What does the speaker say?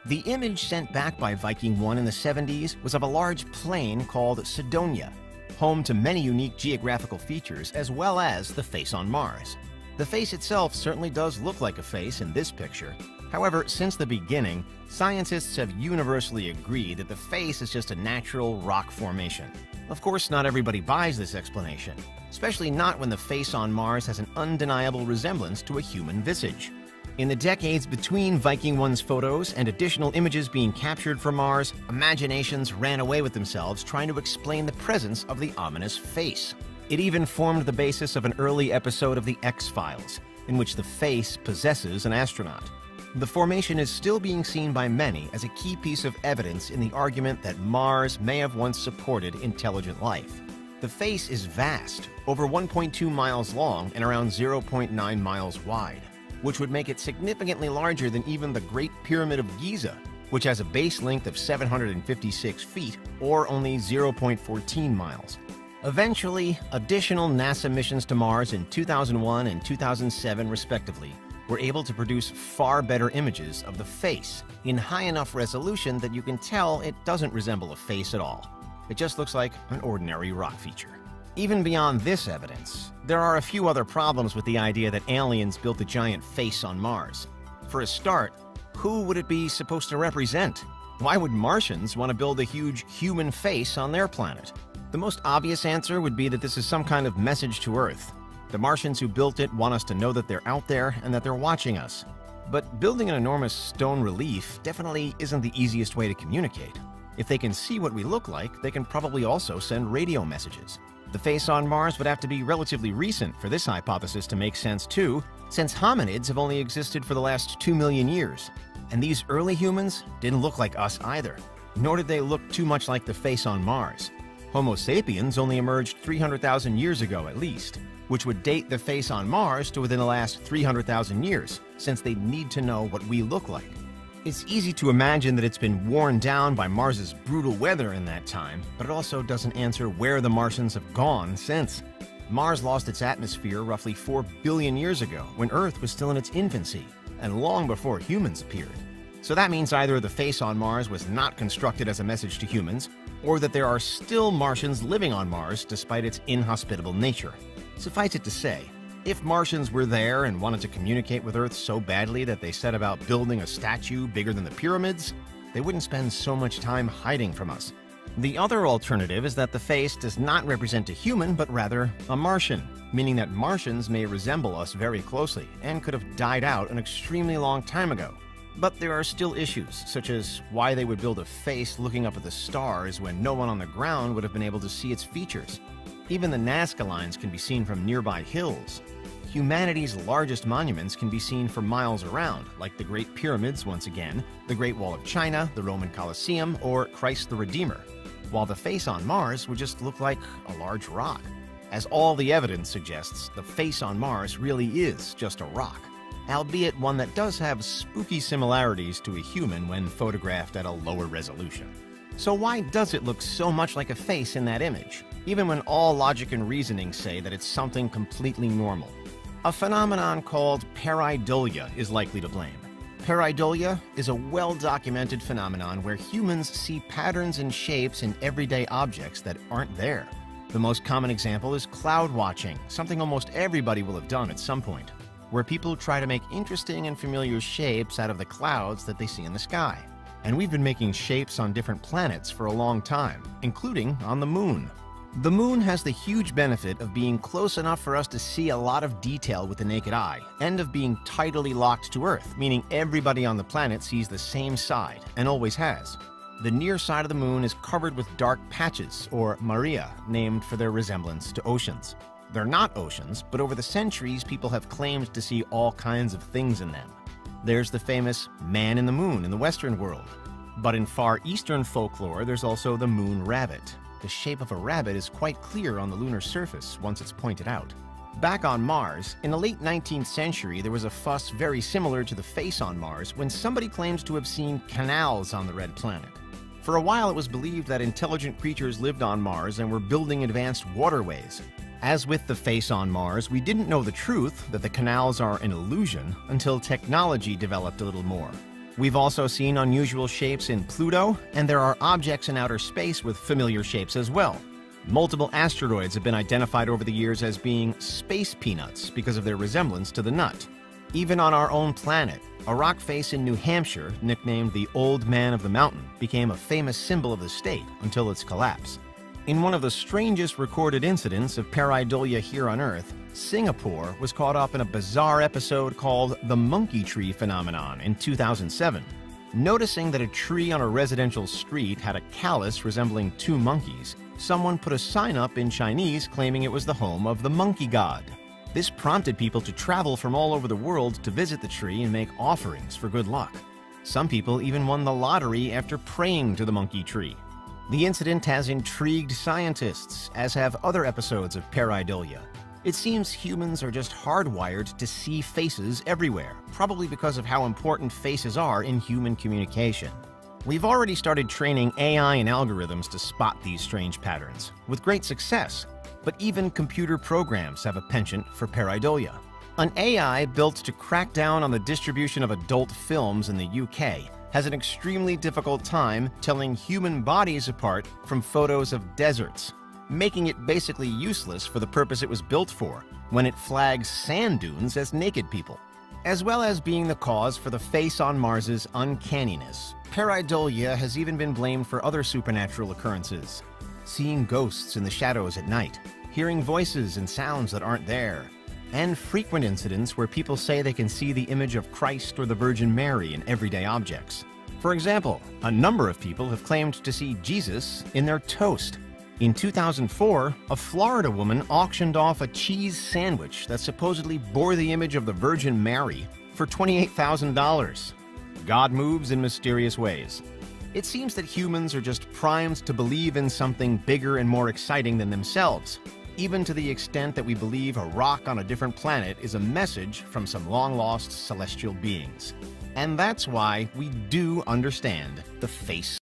The image sent back by Viking 1 in the 70s was of a large plain called Cydonia, home to many unique geographical features as well as the face on Mars. The face itself certainly does look like a face in this picture. However, since the beginning, scientists have universally agreed that the face is just a natural rock formation. Of course, not everybody buys this explanation, especially not when the face on Mars has an undeniable resemblance to a human visage. In the decades between Viking 1's photos and additional images being captured from Mars, imaginations ran away with themselves trying to explain the presence of the ominous face. It even formed the basis of an early episode of The X-Files, in which the face possesses an astronaut. The formation is still being seen by many as a key piece of evidence in the argument that Mars may have once supported intelligent life. The face is vast, over 1.2 miles long and around 0.9 miles wide, which would make it significantly larger than even the Great Pyramid of Giza, which has a base length of 756 feet or only 0.14 miles. Eventually, additional NASA missions to Mars in 2001 and 2007 respectively were able to produce far better images of the face in high enough resolution that you can tell it doesn't resemble a face at all. It just looks like an ordinary rock feature. Even beyond this evidence, there are a few other problems with the idea that aliens built a giant face on Mars. For a start, who would it be supposed to represent? Why would Martians want to build a huge human face on their planet? The most obvious answer would be that this is some kind of message to Earth. The Martians who built it want us to know that they're out there and that they're watching us. But building an enormous stone relief definitely isn't the easiest way to communicate. If they can see what we look like, they can probably also send radio messages. The face on Mars would have to be relatively recent for this hypothesis to make sense too, since hominids have only existed for the last 2 million years. And these early humans didn't look like us either, nor did they look too much like the face on Mars. Homo sapiens only emerged 300,000 years ago at least, which would date the face on Mars to within the last 300,000 years, since they'd need to know what we look like. It's easy to imagine that it's been worn down by Mars's brutal weather in that time, but it also doesn't answer where the Martians have gone since. Mars lost its atmosphere roughly 4 billion years ago, when Earth was still in its infancy, and long before humans appeared. So that means either the face on Mars was not constructed as a message to humans, or that there are still Martians living on Mars despite its inhospitable nature. Suffice it to say, if Martians were there and wanted to communicate with Earth so badly that they set about building a statue bigger than the pyramids, they wouldn't spend so much time hiding from us. The other alternative is that the face does not represent a human, but rather a Martian, meaning that Martians may resemble us very closely and could have died out an extremely long time ago. But there are still issues, such as why they would build a face looking up at the stars when no one on the ground would have been able to see its features. Even the Nazca lines can be seen from nearby hills. Humanity's largest monuments can be seen for miles around, like the Great Pyramids once again, the Great Wall of China, the Roman Colosseum, or Christ the Redeemer, while the face on Mars would just look like a large rock. As all the evidence suggests, the face on Mars really is just a rock, albeit one that does have spooky similarities to a human when photographed at a lower resolution. So why does it look so much like a face in that image, even when all logic and reasoning say that it's something completely normal? A phenomenon called pareidolia is likely to blame. Pareidolia is a well-documented phenomenon where humans see patterns and shapes in everyday objects that aren't there. The most common example is cloud watching, something almost everybody will have done at some point, where people try to make interesting and familiar shapes out of the clouds that they see in the sky. And we've been making shapes on different planets for a long time, including on the moon. The moon has the huge benefit of being close enough for us to see a lot of detail with the naked eye, and of being tidally locked to Earth, meaning everybody on the planet sees the same side, and always has. The near side of the moon is covered with dark patches, or maria, named for their resemblance to oceans. They're not oceans, but over the centuries people have claimed to see all kinds of things in them. There's the famous man in the moon in the Western world. But in Far Eastern folklore, there's also the moon rabbit. The shape of a rabbit is quite clear on the lunar surface once it's pointed out. Back on Mars, in the late 19th century, there was a fuss very similar to the face on Mars when somebody claims to have seen canals on the red planet. For a while, it was believed that intelligent creatures lived on Mars and were building advanced waterways. As with the face on Mars, we didn't know the truth that the canals are an illusion until technology developed a little more. We've also seen unusual shapes in Pluto, and there are objects in outer space with familiar shapes as well. Multiple asteroids have been identified over the years as being space peanuts because of their resemblance to the nut. Even on our own planet, a rock face in New Hampshire, nicknamed the Old Man of the Mountain, became a famous symbol of the state until its collapse. In one of the strangest recorded incidents of pareidolia here on Earth, Singapore was caught up in a bizarre episode called the monkey tree phenomenon in 2007. Noticing that a tree on a residential street had a callus resembling two monkeys, someone put a sign up in Chinese claiming it was the home of the monkey god. This prompted people to travel from all over the world to visit the tree and make offerings for good luck. Some people even won the lottery after praying to the monkey tree. The incident has intrigued scientists, as have other episodes of pareidolia. It seems humans are just hardwired to see faces everywhere, probably because of how important faces are in human communication. We've already started training AI and algorithms to spot these strange patterns, with great success. But even computer programs have a penchant for pareidolia. An AI built to crack down on the distribution of adult films in the UK has an extremely difficult time telling human bodies apart from photos of deserts, making it basically useless for the purpose it was built for, when it flags sand dunes as naked people. As well as being the cause for the face on Mars's uncanniness, pareidolia has even been blamed for other supernatural occurrences. Seeing ghosts in the shadows at night, hearing voices and sounds that aren't there, and frequent incidents where people say they can see the image of Christ or the Virgin Mary in everyday objects. For example, a number of people have claimed to see Jesus in their toast. In 2004, a Florida woman auctioned off a cheese sandwich that supposedly bore the image of the Virgin Mary for $28,000. God moves in mysterious ways. It seems that humans are just primed to believe in something bigger and more exciting than themselves, even to the extent that we believe a rock on a different planet is a message from some long-lost celestial beings. And that's why we do understand the face